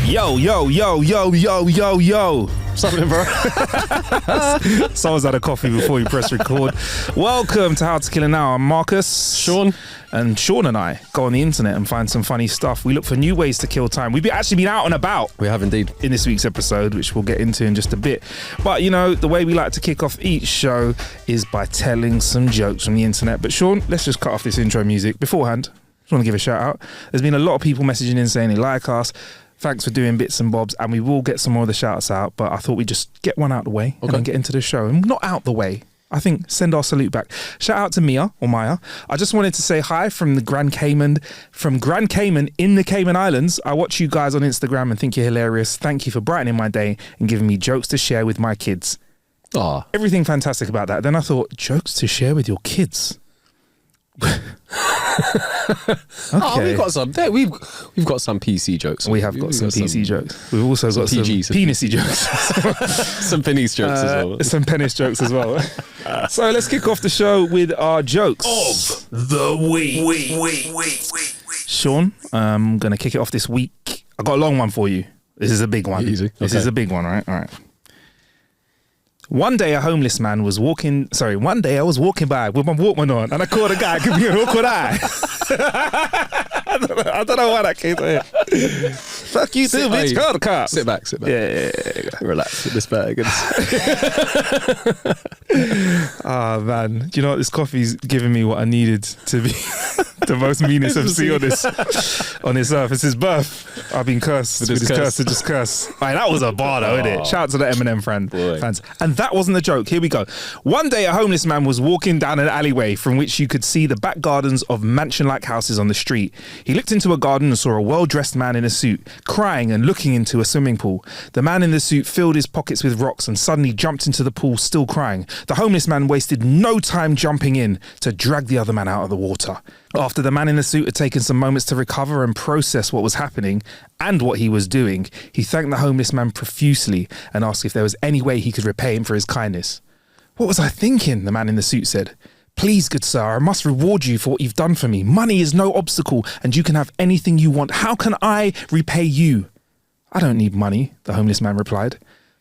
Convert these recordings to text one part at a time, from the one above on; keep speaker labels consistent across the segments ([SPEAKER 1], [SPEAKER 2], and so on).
[SPEAKER 1] Yo.
[SPEAKER 2] What's happening, bro?
[SPEAKER 1] Someone's had a coffee before you press record. Welcome to How to Kill an Hour. I'm Marcus.
[SPEAKER 2] Sean.
[SPEAKER 1] And Sean and I go on the internet and find some funny stuff. We look for new ways to kill time. We've actually been out and about.
[SPEAKER 2] We have indeed.
[SPEAKER 1] In this week's episode, which we'll get into in just a bit. But, you know, the way we like to kick off each show is by telling some jokes from the internet. But Sean, let's just cut off this intro music. Beforehand, just want to give a shout out. There's been a lot of people messaging in saying they like us. Thanks for doing bits and bobs, and we will get some more of the shouts out, but I thought we'd just get one out the way and then get into the show. And not out the way, I think send our salute back. Shout out to Mia. I just wanted to say hi from Grand Cayman in the Cayman Islands. I watch you guys on Instagram and think you're hilarious. Thank you for brightening my day and giving me jokes to share with my kids.
[SPEAKER 2] Ah,
[SPEAKER 1] everything fantastic about that. Then I thought, jokes to share with your kids. Okay.
[SPEAKER 2] Oh, we've got some PC jokes.
[SPEAKER 1] We have got some PC jokes. We've also got some penisy jokes.
[SPEAKER 2] Some penis jokes as well.
[SPEAKER 1] Some penis jokes as well. So let's kick off the show with our jokes
[SPEAKER 3] of the week.
[SPEAKER 1] Sean, I'm going to kick it off this week. I got a long one for you. This is a big one.
[SPEAKER 2] Easy.
[SPEAKER 1] This is a big one, right? All right. One day I was walking by with my Walkman on and I caught a guy give me an awkward eye. I don't know why that came to it. Fuck you too, bitch. Call the cops.
[SPEAKER 2] Sit back.
[SPEAKER 1] Yeah.
[SPEAKER 2] Relax with this bag.
[SPEAKER 1] Oh, man. Do you know what? This coffee's giving me what I needed to be the most meanest MC on this earth. It's his birth. I've been cursed with his curse to just curse. Right, that was a bar though, isn't it? Shout out to the Eminem fans. And that wasn't a joke. Here we go. One day a homeless man was walking down an alleyway from which you could see the back gardens of mansion-like houses on the street. He looked into a garden and saw a well-dressed man in a suit, crying and looking into a swimming pool. The man in the suit filled his pockets with rocks and suddenly jumped into the pool, still crying. The homeless man wasted no time jumping in to drag the other man out of the water. After the man in the suit had taken some moments to recover and process what was happening and what he was doing, he thanked the homeless man profusely and asked if there was any way he could repay him for his kindness. "What was I thinking?" the man in the suit said. "Please, good sir, I must reward you for what you've done for me. Money is no obstacle and you can have anything you want. How can I repay you?" "I don't need money," the homeless man replied,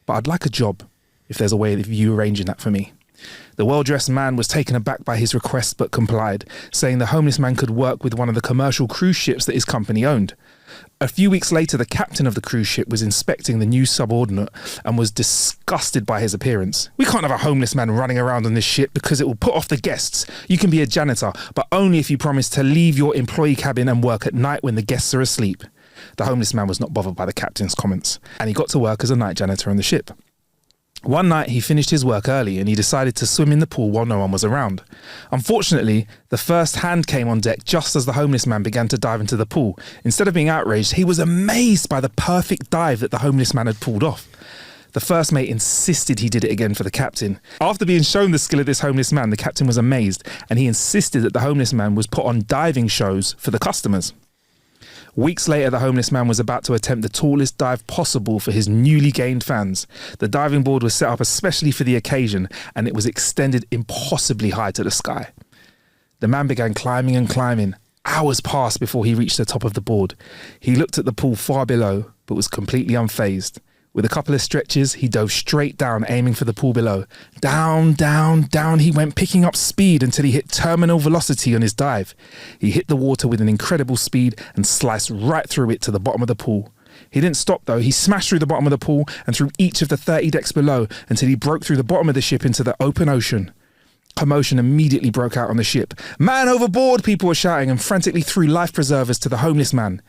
[SPEAKER 1] "but I'd like a job if there's a way of you arranging that for me." The well-dressed man was taken aback by his request but complied, saying the homeless man could work with one of the commercial cruise ships that his company owned. A few weeks later, the captain of the cruise ship was inspecting the new subordinate and was disgusted by his appearance. "We can't have a homeless man running around on this ship because it will put off the guests. You can be a janitor, but only if you promise to leave your employee cabin and work at night when the guests are asleep." The homeless man was not bothered by the captain's comments, and he got to work as a night janitor on the ship. One night he finished his work early and he decided to swim in the pool while no one was around. Unfortunately, the first hand came on deck just as the homeless man began to dive into the pool. Instead of being outraged, he was amazed by the perfect dive that the homeless man had pulled off. The first mate insisted he did it again for the captain. After being shown the skill of this homeless man, the captain was amazed and he insisted that the homeless man was put on diving shows for the customers. Weeks later, the homeless man was about to attempt the tallest dive possible for his newly gained fans. The diving board was set up especially for the occasion, and it was extended impossibly high to the sky. The man began climbing and climbing. Hours passed before he reached the top of the board. He looked at the pool far below, but was completely unfazed. With a couple of stretches, he dove straight down, aiming for the pool below. Down, down, down he went, picking up speed until he hit terminal velocity on his dive. He hit the water with an incredible speed and sliced right through it to the bottom of the pool. He didn't stop though. He smashed through the bottom of the pool and through each of the 30 decks below until he broke through the bottom of the ship into the open ocean. Commotion immediately broke out on the ship. "Man overboard!" people were shouting and frantically threw life preservers to the homeless man.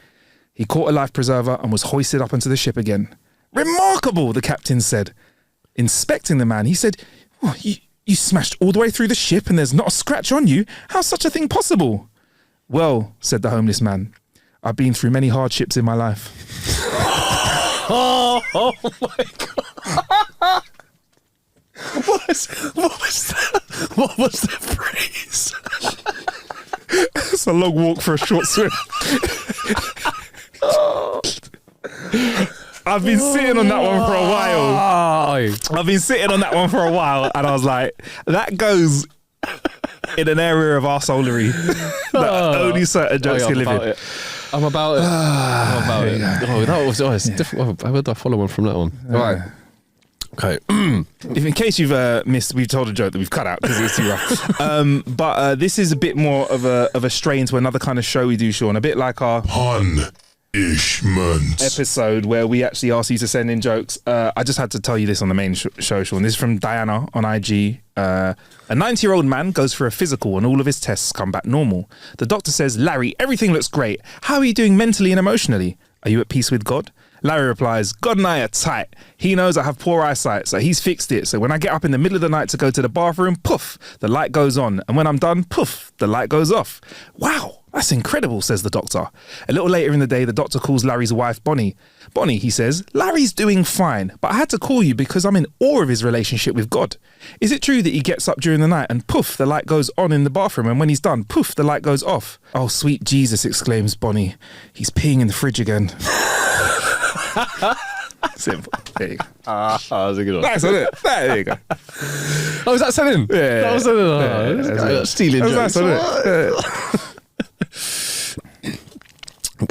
[SPEAKER 1] He caught a life preserver and was hoisted up onto the ship again. "Remarkable," the captain said. Inspecting the man, he said, "Oh, you smashed all the way through the ship and there's not a scratch on you. How's such a thing possible?" "Well," said the homeless man, "I've been through many hardships in my life."
[SPEAKER 2] Oh my God. What was the phrase?
[SPEAKER 1] It's a long walk for a short swim. I've been sitting on that one for a while. And I was like, that goes in an area of arseholery that only certain jokes can live in.
[SPEAKER 2] I'm about it. I'm about it. Oh, that was it's difficult. How would I follow on from that one? All right. Okay.
[SPEAKER 1] If in case you've missed, we've told a joke that we've cut out because it was too rough. But this is a bit more of a stray into another kind of show we do, Sean. A bit like our
[SPEAKER 3] punishment
[SPEAKER 1] episode where we actually ask you to send in jokes. I just had to tell you this on the main show, Sean. This is from Diana on IG. A 90-year-old man goes for a physical and all of his tests come back normal. The doctor says, Larry, everything looks great. How are you doing mentally and emotionally? Are you at peace with God? Larry replies, God and I are tight. He knows I have poor eyesight, so he's fixed it. So when I get up in the middle of the night to go to the bathroom, poof, the light goes on. And when I'm done, poof, the light goes off. Wow, that's incredible, says the doctor. A little later in the day, the doctor calls Larry's wife, Bonnie. Bonnie, he says, Larry's doing fine, but I had to call you because I'm in awe of his relationship with God. Is it true that he gets up during the night and poof, the light goes on in the bathroom, and when he's done, poof, the light goes off? Oh, sweet Jesus, exclaims Bonnie. He's peeing in the fridge again. Simple. There you go.
[SPEAKER 2] That was a good one.
[SPEAKER 1] That's it. There you go.
[SPEAKER 2] Oh, was that something?
[SPEAKER 1] Yeah.
[SPEAKER 2] That was something.
[SPEAKER 1] That's
[SPEAKER 2] Stealing jokes.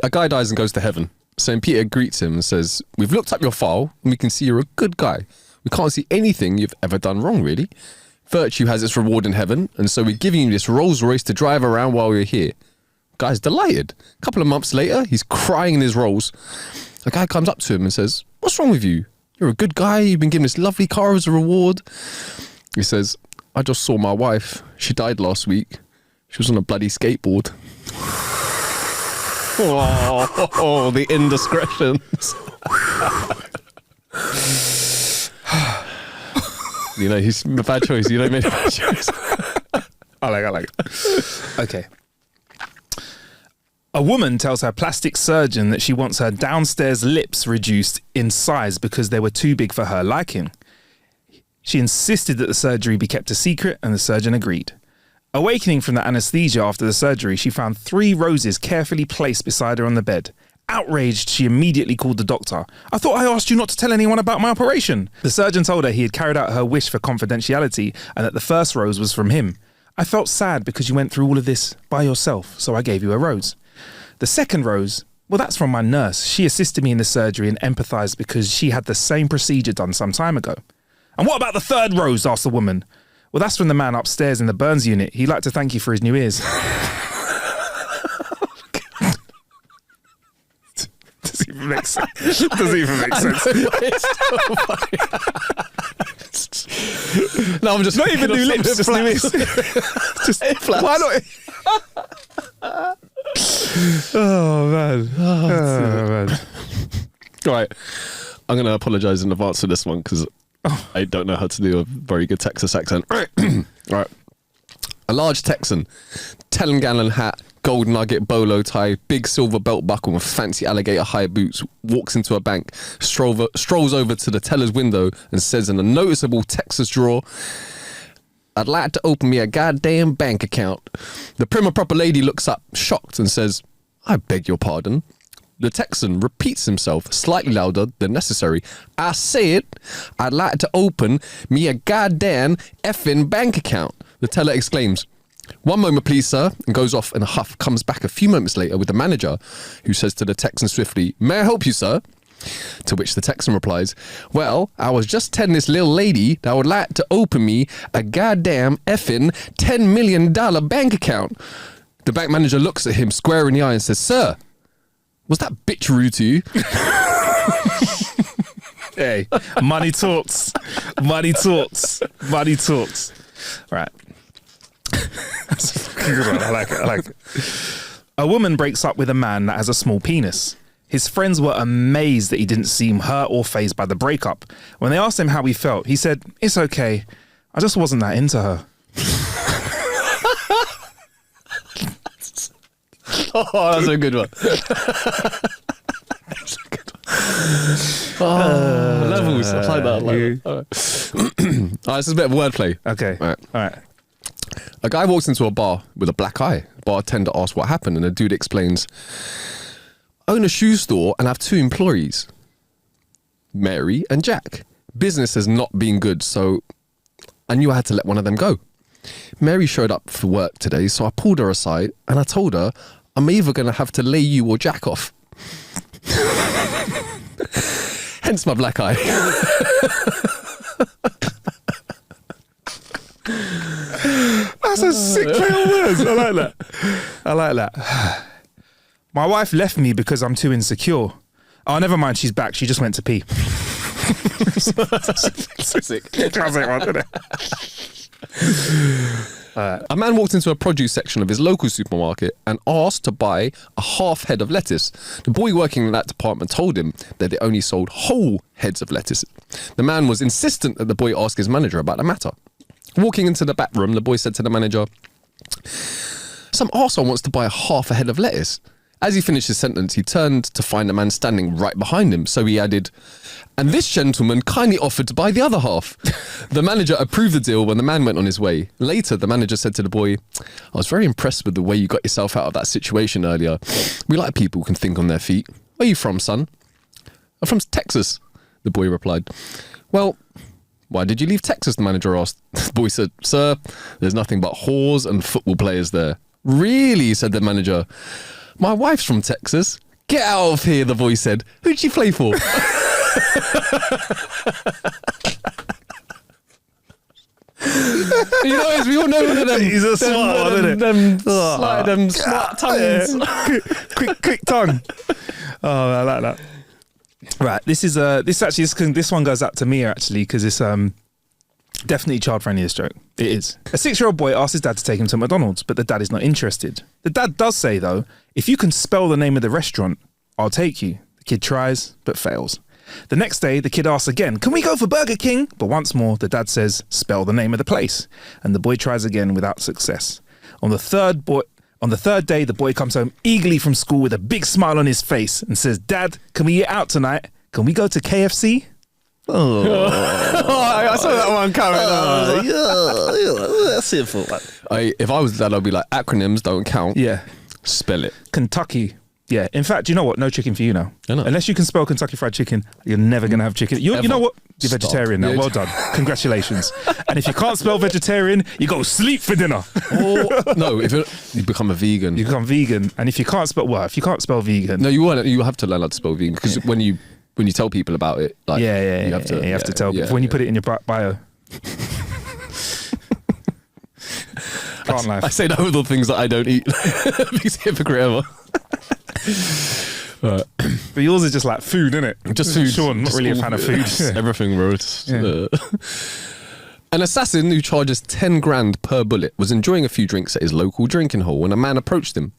[SPEAKER 2] A guy dies and goes to heaven. St. Peter greets him and says, we've looked up your file and we can see you're a good guy. We can't see anything you've ever done wrong, really. Virtue has its reward in heaven, and so we're giving you this Rolls Royce to drive around while you're here. Guy's delighted. A couple of months later, he's crying in his Rolls. A guy comes up to him and says, what's wrong with you? You're a good guy. You've been given this lovely car as a reward. He says, I just saw my wife. She died last week. She was on a bloody skateboard. Oh, the indiscretions. You know, he's a bad choice. You don't make a bad choice.
[SPEAKER 1] I like it. Okay. A woman tells her plastic surgeon that she wants her downstairs lips reduced in size because they were too big for her liking. She insisted that the surgery be kept a secret, and the surgeon agreed. Awakening from the anaesthesia after the surgery, she found 3 roses carefully placed beside her on the bed. Outraged, she immediately called the doctor. I thought I asked you not to tell anyone about my operation. The surgeon told her he had carried out her wish for confidentiality and that the first rose was from him. I felt sad because you went through all of this by yourself, so I gave you a rose. The second rose, well, that's from my nurse. She assisted me in the surgery and empathised because she had the same procedure done some time ago. And what about the third rose? Asked the woman. Well, that's from the man upstairs in the burns unit. He'd like to thank you for his new ears. Does even make sense? Does even make sense?
[SPEAKER 2] No, I'm just
[SPEAKER 1] not even new lips, just new ears. Just why not? Oh man! Oh man!
[SPEAKER 2] All right, I'm going to apologise in advance for this one because I don't know how to do a very good Texas accent. All right, a large Texan, Telangana hat, gold nugget bolo tie, big silver belt buckle, and fancy alligator high boots, walks into a bank, strolls over to the teller's window, and says in a noticeable Texas drawl, I'd like to open me a goddamn bank account. The prim and proper lady looks up, shocked, and says, I beg your pardon. The Texan repeats himself slightly louder than necessary. I said, I'd like to open me a goddamn effing bank account. The teller exclaims, one moment please, sir, and goes off in a huff, comes back a few moments later with the manager, who says to the Texan swiftly, may I help you, sir? To which the Texan replies, well, I was just telling this little lady that I would like to open me a goddamn effing $10 million bank account. The bank manager looks at him square in the eye and says, sir, was that bitch rude to you?
[SPEAKER 1] Hey, money talks. Money talks. Money talks. Right. That's a fucking good one. I like it. A woman breaks up with a man that has a small penis. His friends were amazed that he didn't seem hurt or fazed by the breakup. When they asked him how he felt, he said, it's okay. I just wasn't that into her.
[SPEAKER 2] Oh, that's a good one. That's a good one. Levels. I like that. All right. This is a bit of wordplay.
[SPEAKER 1] Okay.
[SPEAKER 2] All
[SPEAKER 1] right.
[SPEAKER 2] A guy walks into a bar with a black eye. Bartender asks what happened, and the dude explains, own a shoe store and have 2 employees, Mary and Jack. Business has not been good, so I knew I had to let one of them go. Mary showed up for work today, so I pulled her aside and I told her I'm either going to have to lay you or jack off. Hence my black eye.
[SPEAKER 1] That's a sick play on words. I like that. My wife left me because I'm too insecure. Oh, never mind. She's back. She just went to pee.
[SPEAKER 2] Sick.
[SPEAKER 1] Classic one, isn't it?
[SPEAKER 2] A man walked into a produce section of his local supermarket and asked to buy a half head of lettuce. The boy working in that department told him that they only sold whole heads of lettuce. The man was insistent that the boy ask his manager about the matter. Walking into the back room, the boy said to the manager, "Some arsehole wants to buy a half a head of lettuce." As he finished his sentence, he turned to find the man standing right behind him. So he added, "And this gentleman kindly offered to buy the other half." The manager approved the deal when the man went on his way. Later, the manager said to the boy, "I was very impressed with the way you got yourself out of that situation earlier. We like people who can think on their feet. Where are you from, son?" "I'm from Texas," the boy replied. "Well, why did you leave Texas?" the manager asked. The boy said, "Sir, there's nothing but whores and football players there." "Really?" said the manager. "My wife's from Texas." "Get out of here," the boy said. "Who'd she play for?" You know, we all know one of them.
[SPEAKER 1] He's a smart one, isn't it?
[SPEAKER 2] Them smart tongues.
[SPEAKER 1] quick tongue. Oh, I like that. Right, this one goes out to Mia actually because it's definitely child friendly. This joke, it is. A 6-year-old boy asks his dad to take him to McDonald's, but the dad is not interested. The dad does say though, "If you can spell the name of the restaurant, I'll take you." The kid tries but fails. The next day, the kid asks again, "Can we go for Burger King?" But once more, the dad says, "Spell the name of the place." And the boy tries again without success. On the third day, the boy comes home eagerly from school with a big smile on his face and says, "Dad, can we eat out tonight? Can we go to KFC?" Oh,
[SPEAKER 2] I saw that one coming.
[SPEAKER 1] That's simple.
[SPEAKER 2] If I was dad, I'd be like, acronyms don't count.
[SPEAKER 1] Yeah.
[SPEAKER 2] Spell it.
[SPEAKER 1] Kentucky. Yeah. In fact, you know what? No chicken for you now.
[SPEAKER 2] I know.
[SPEAKER 1] Unless you can spell Kentucky Fried Chicken, you're never going to have chicken. You know what? You're
[SPEAKER 2] Stop.
[SPEAKER 1] vegetarian now.
[SPEAKER 2] Yeah.
[SPEAKER 1] Well done. Congratulations. And if you can't spell vegetarian, you go sleep for dinner.
[SPEAKER 2] No, if you become a vegan.
[SPEAKER 1] You become vegan. And if you can't spell vegan.
[SPEAKER 2] No, you have to learn how to spell vegan because when you tell people about it, like
[SPEAKER 1] you
[SPEAKER 2] have to
[SPEAKER 1] tell people when you put it in your bio. Plant life.
[SPEAKER 2] I say no with all things that I don't eat. Biggest hypocrite ever.
[SPEAKER 1] But yours is just like food, isn't it?
[SPEAKER 2] Just food.
[SPEAKER 1] Sean, not
[SPEAKER 2] Just
[SPEAKER 1] really a
[SPEAKER 2] all
[SPEAKER 1] fan of food.
[SPEAKER 2] Everything, bro. An assassin who charges 10 grand per bullet was enjoying a few drinks at his local drinking hole when a man approached him.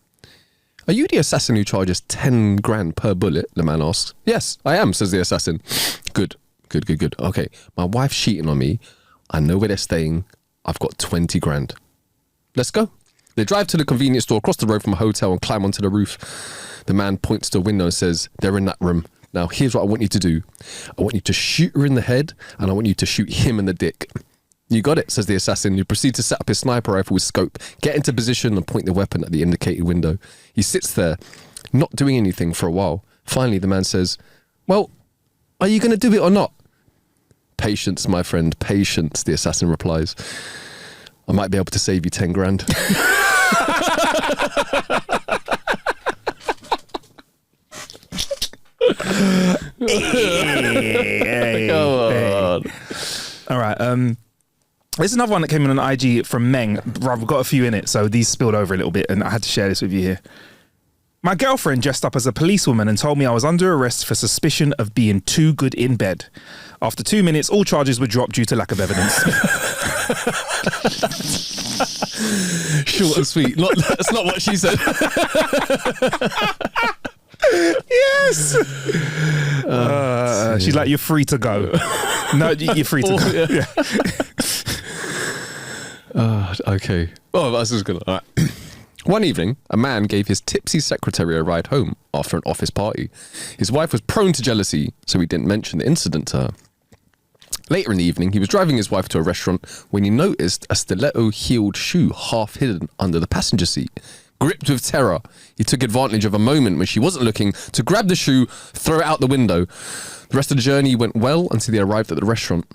[SPEAKER 2] "Are you the assassin who charges 10 grand per bullet?" the man asks. "Yes, I am," says the assassin. Good. Okay, my wife's cheating on me. I know where they're staying. I've got 20 grand. Let's go. They drive to the convenience store across the road from a hotel and climb onto the roof. The man points to a window and says, "They're in that room. Now, here's what I want you to do. I want you to shoot her in the head and I want you to shoot him in the dick." "You got it," says the assassin, who proceeds to set up his sniper rifle with scope, get into position and point the weapon at the indicated window. He sits there, not doing anything for a while. Finally, the man says, "Well, are you going to do it or not?" "Patience, my friend, patience," the assassin replies. "I might be able to save you 10 grand.
[SPEAKER 1] Hey. All right. There's another one that came in on IG from Meng. We've got a few in it, so these spilled over a little bit, and I had to share this with you here. "My girlfriend dressed up as a policewoman and told me I was under arrest for suspicion of being too good in bed. After 2 minutes, all charges were dropped due to lack of evidence."
[SPEAKER 2] Short and sweet. That's not what she said.
[SPEAKER 1] Yes. She's like, "You're free to go." No, you're free to go. Yeah.
[SPEAKER 2] Okay. Oh, that's just good. All right. One evening, a man gave his tipsy secretary a ride home after an office party. His wife was prone to jealousy, so he didn't mention the incident to her. Later in the evening, he was driving his wife to a restaurant when he noticed a stiletto-heeled shoe half hidden under the passenger seat. Gripped with terror, he took advantage of a moment when she wasn't looking to grab the shoe, throw it out the window. The rest of the journey went well until they arrived at the restaurant.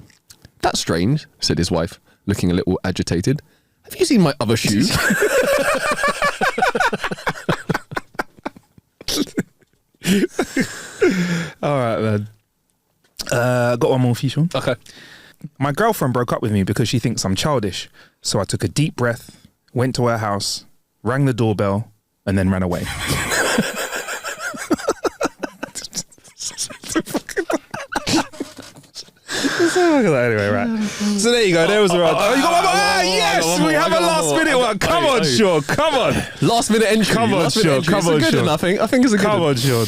[SPEAKER 2] "That's strange," said his wife, looking a little agitated. "Have you seen my other shoe?"
[SPEAKER 1] All right, man. Got one more for you, Sean.
[SPEAKER 2] Okay.
[SPEAKER 1] My girlfriend broke up with me because she thinks I'm childish. So I took a deep breath, went to her house, rang the doorbell, and then ran away. Anyway, right. So there you go. There was the round. Oh, you got one more. Yes, we have a last minute one. Come on, Sean. Come on.
[SPEAKER 2] Last minute entry.
[SPEAKER 1] Come on, Sean. Come on, Sean.
[SPEAKER 2] I think it's a good
[SPEAKER 1] Come
[SPEAKER 2] one.
[SPEAKER 1] on, Sean.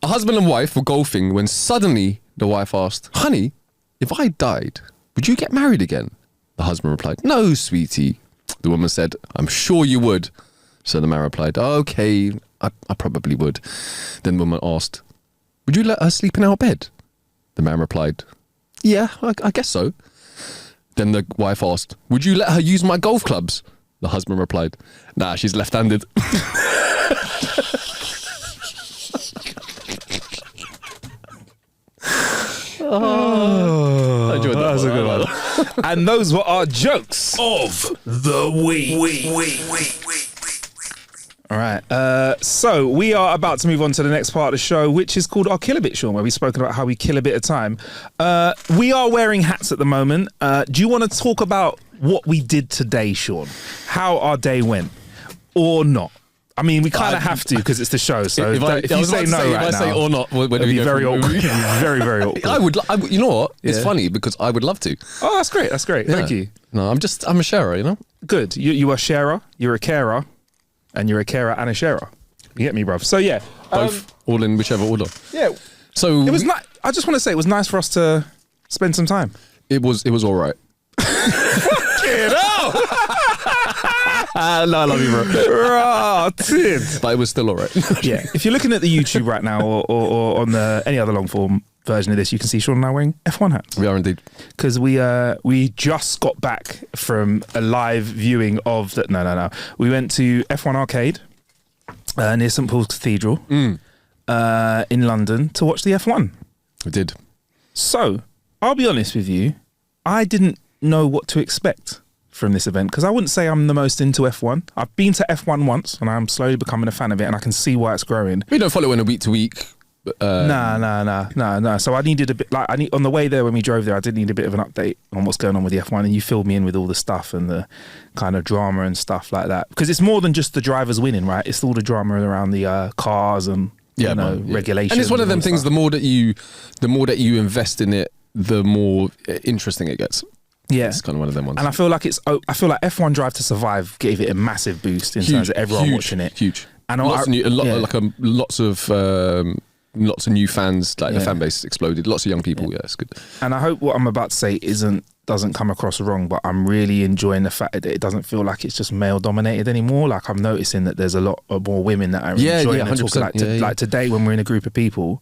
[SPEAKER 2] A husband and wife were golfing when suddenly the wife asked, "Honey, if I died, would you get married again?" The husband replied, "No, sweetie." The woman said, "I'm sure you would." So the man replied, "Okay, I probably would." Then the woman asked, "Would you let her sleep in our bed?" The man replied, "Yeah, I guess so." Then the wife asked, "Would you let her use my golf clubs?" The husband replied, "Nah, she's left-handed."
[SPEAKER 1] Oh,
[SPEAKER 2] I enjoyed that
[SPEAKER 1] was a
[SPEAKER 2] one.
[SPEAKER 1] good one. And those were our jokes
[SPEAKER 3] of the week.
[SPEAKER 1] All right. So we are about to move on to the next part of the show, which is called our Kill a Bit, Sean, where we've spoken about how we kill a bit of time. We are wearing hats at the moment. Do you want to talk about what we did today, Sean? How our day went, or not? I mean, we kind of have to because it's the show. So if you say no right now,
[SPEAKER 2] say or not,
[SPEAKER 1] it'd be very awkward. Very, very awkward.
[SPEAKER 2] I would. You know what? It's funny because I would love to.
[SPEAKER 1] Oh, that's great. That's great. Thank you.
[SPEAKER 2] No, I'm a sharer. You know.
[SPEAKER 1] Good. You are a sharer. You're a carer. And you're a carer and a sharer. You get me, bruv? So yeah,
[SPEAKER 2] Both, all in whichever order.
[SPEAKER 1] Yeah.
[SPEAKER 2] So
[SPEAKER 1] it was nice. I just want to say it was nice for us to spend some time.
[SPEAKER 2] It was all right.
[SPEAKER 1] Get out!
[SPEAKER 2] No, I love you, bro.
[SPEAKER 1] Rotted.
[SPEAKER 2] But it was still all right.
[SPEAKER 1] Yeah. If you're looking at the YouTube right now or on any other long form version of this, you can see Sean and I wearing F1 hats.
[SPEAKER 2] We are indeed.
[SPEAKER 1] Because we just got back from a live viewing of the... No. We went to F1 Arcade near St Paul's Cathedral in London to watch the F1.
[SPEAKER 2] We did.
[SPEAKER 1] So, I'll be honest with you, I didn't know what to expect from this event because I wouldn't say I'm the most into F1. I've been to F1 once and I'm slowly becoming a fan of it and I can see why it's growing.
[SPEAKER 2] We don't follow it week to week.
[SPEAKER 1] No. So I needed a bit, on the way there when we drove there, I did need a bit of an update on what's going on with the F1 and you filled me in with all the stuff and the kind of drama and stuff like that. Because it's more than just the drivers winning, right? It's all the drama around the cars and regulations.
[SPEAKER 2] And it's one of them things, the more that you invest in it, the more interesting it gets.
[SPEAKER 1] Yeah,
[SPEAKER 2] it's kind of one of them ones.
[SPEAKER 1] And I feel like F1 Drive to Survive gave it a massive boost in terms of everyone watching it.
[SPEAKER 2] Huge.
[SPEAKER 1] And
[SPEAKER 2] lots of new fans, the fan base exploded. Lots of young people. Yeah, it's good.
[SPEAKER 1] And I hope what I'm about to say doesn't come across wrong, but I'm really enjoying the fact that it doesn't feel like it's just male dominated anymore. Like I'm noticing that there's a lot more women that are enjoying it.
[SPEAKER 2] 100%.
[SPEAKER 1] Like today when we're in a group of people,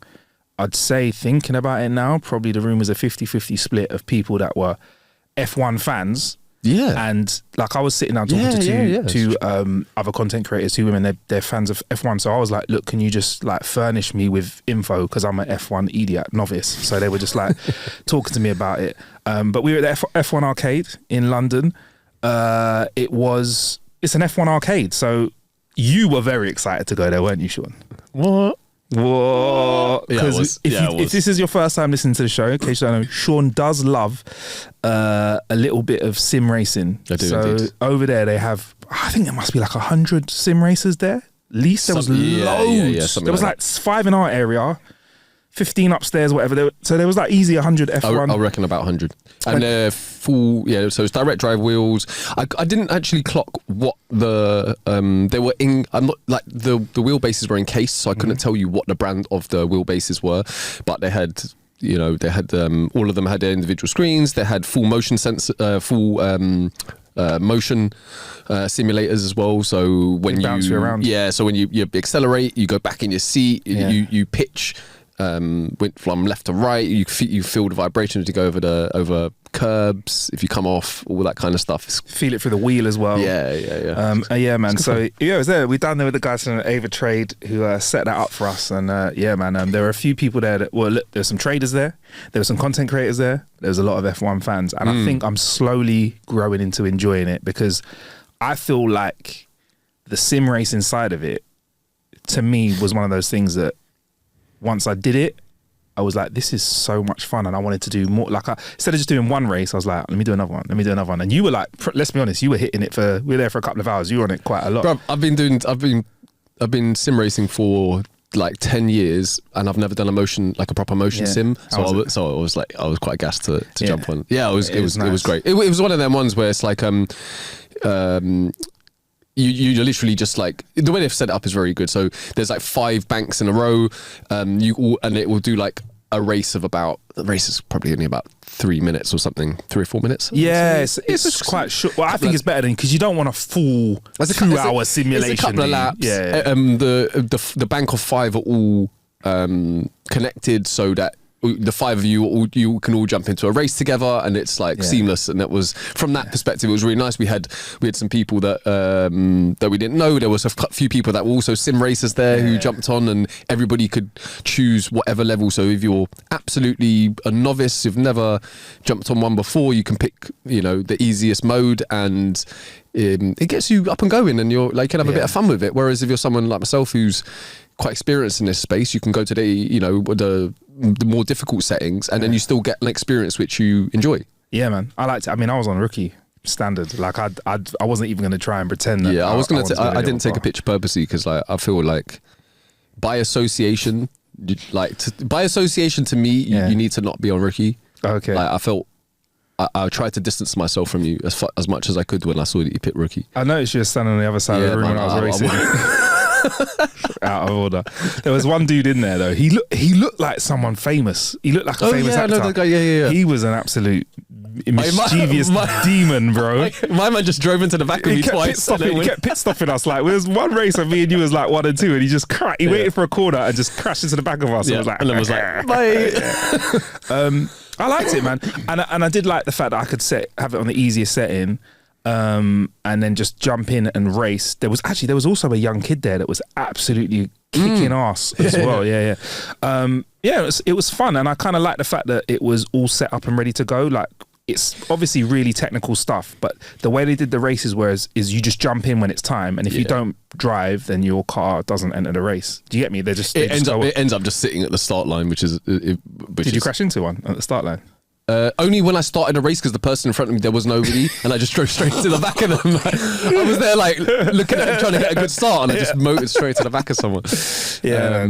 [SPEAKER 1] I'd say thinking about it now, probably the room was a 50-50 split of people that were F1 fans.
[SPEAKER 2] Yeah.
[SPEAKER 1] And like I was sitting down talking to two other content creators, 2 women, they're fans of F1. So I was like, look, can you just like furnish me with info? Because I'm an F1 idiot, novice. So they were just like talking to me about it. But we were at the F1 Arcade in London. It's an F1 arcade. So you were very excited to go there, weren't you, Sean?
[SPEAKER 2] What?
[SPEAKER 1] Because if this is your first time listening to the show, in case you don't know, Sean does love a little bit of sim racing.
[SPEAKER 2] I do,
[SPEAKER 1] so
[SPEAKER 2] indeed.
[SPEAKER 1] Over there they have, I think there must be like 100 sim racers there. At least there was loads. There was like 5 in our area, 15 upstairs, whatever. So there was like easy 100 F1.
[SPEAKER 2] I reckon about 100. And they're full, so it's direct drive wheels. I didn't actually clock what they were in. I'm not like the wheelbases were encased, so I couldn't tell you what the brand of the wheelbases were. But they had, all of them had their individual screens. They had full motion motion simulators as well. So when
[SPEAKER 1] bounce you around.
[SPEAKER 2] So when you accelerate, you go back in your seat. You pitch. Went from left to right. You feel the vibration as you go over curbs. If you come off, all that kind of stuff.
[SPEAKER 1] Feel it through the wheel as well.
[SPEAKER 2] Yeah.
[SPEAKER 1] Man. So it was there. We down there with the guys from Ava Trade who set that up for us. And there were a few people there that there's some traders there. There were some content creators there. There was a lot of F1 fans, and I think I'm slowly growing into enjoying it because I feel like the sim racing side of it, to me, was one of those things that once I did it, I was like, this is so much fun, and I wanted to do more. Like, instead of just doing one race, I was like, let me do another one. And you were like, let's be honest, you were hitting it we were there for a couple of hours. You were on it quite a lot.
[SPEAKER 2] Bro, I've been sim racing for like 10 years, and I've never done a proper motion sim. So I was quite gassed to jump on. Yeah, it was great. It was one of them ones where it's like you literally just like, the way they've set it up is very good. So there's like 5 banks in a row, and it will do like a race of the race is probably only about 3 minutes or something, 3 or 4 minutes.
[SPEAKER 1] Yeah, it's quite short. Well, I think it's better because you don't want a full 2-hour simulation.
[SPEAKER 2] It's a couple of laps.
[SPEAKER 1] Yeah.
[SPEAKER 2] The bank of 5 are all connected so that the 5 of you can all jump into a race together, and it's like seamless. And that was, from that perspective, it was really nice. We had some people that we didn't know. There was a few people that were also sim racers there who jumped on, and everybody could choose whatever level. So if you're absolutely a novice, you've never jumped on one before, you can pick the easiest mode, and it gets you up and going, and you can have a bit of fun with it. Whereas if you're someone like myself who's quite experienced in this space, you can go to the more difficult settings, and then you still get an experience which you enjoy.
[SPEAKER 1] Yeah, man, I liked it. I mean, I was on rookie standard. Like, I wasn't even going to try and pretend that.
[SPEAKER 2] Yeah, I didn't take a picture purposely because I feel like by association, to me, you need to not be on rookie.
[SPEAKER 1] Okay.
[SPEAKER 2] Like, I felt I tried to distance myself from you as much as I could when I saw that you picked rookie.
[SPEAKER 1] I noticed you were standing on the other side of the room when I was racing. Out of order. There was one dude in there though. He looked like someone famous. He looked like a famous actor.
[SPEAKER 2] No, that guy, yeah.
[SPEAKER 1] He was an absolute mischievous demon, bro.
[SPEAKER 2] My man just drove into the back of me twice.
[SPEAKER 1] He kept pit stopping us. Like, there was one race of me and you was like 1 and 2, and he just waited for a corner and just crashed into the back of us.
[SPEAKER 2] Yeah. And then was like, bye.
[SPEAKER 1] I liked it, man, and I did like the fact that I could have it on the easiest setting. And then just jump in and race. There was also a young kid there that was absolutely kicking ass as well. Yeah. It was fun, and I kind of like the fact that it was all set up and ready to go. Like, it's obviously really technical stuff, but the way they did the races is you just jump in when it's time, and if you don't drive, then your car doesn't enter the race. Do you get me? It
[SPEAKER 2] ends up just sitting at the start line, which is.
[SPEAKER 1] Did you crash into one at the start line?
[SPEAKER 2] Only when I started a race, because the person in front of me, there was nobody, and I just drove straight to the back of them. I was there like looking at it, trying to get a good start, and I just motored straight to the back of someone.
[SPEAKER 1] Yeah,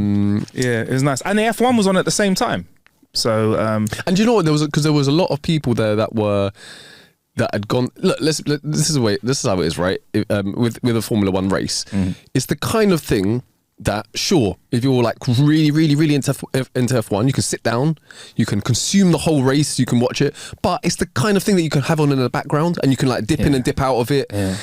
[SPEAKER 1] it was nice. And the F1 was on at the same time. So,
[SPEAKER 2] and you know what? There was a lot of people there that had gone. Look, this is how it is, right? With a Formula One race, it's the kind of thing that, sure, if you're like really, really, really into F1, you can sit down, you can consume the whole race, you can watch it, but it's the kind of thing that you can have on in the background, and you can like dip in and dip out of it. Yeah.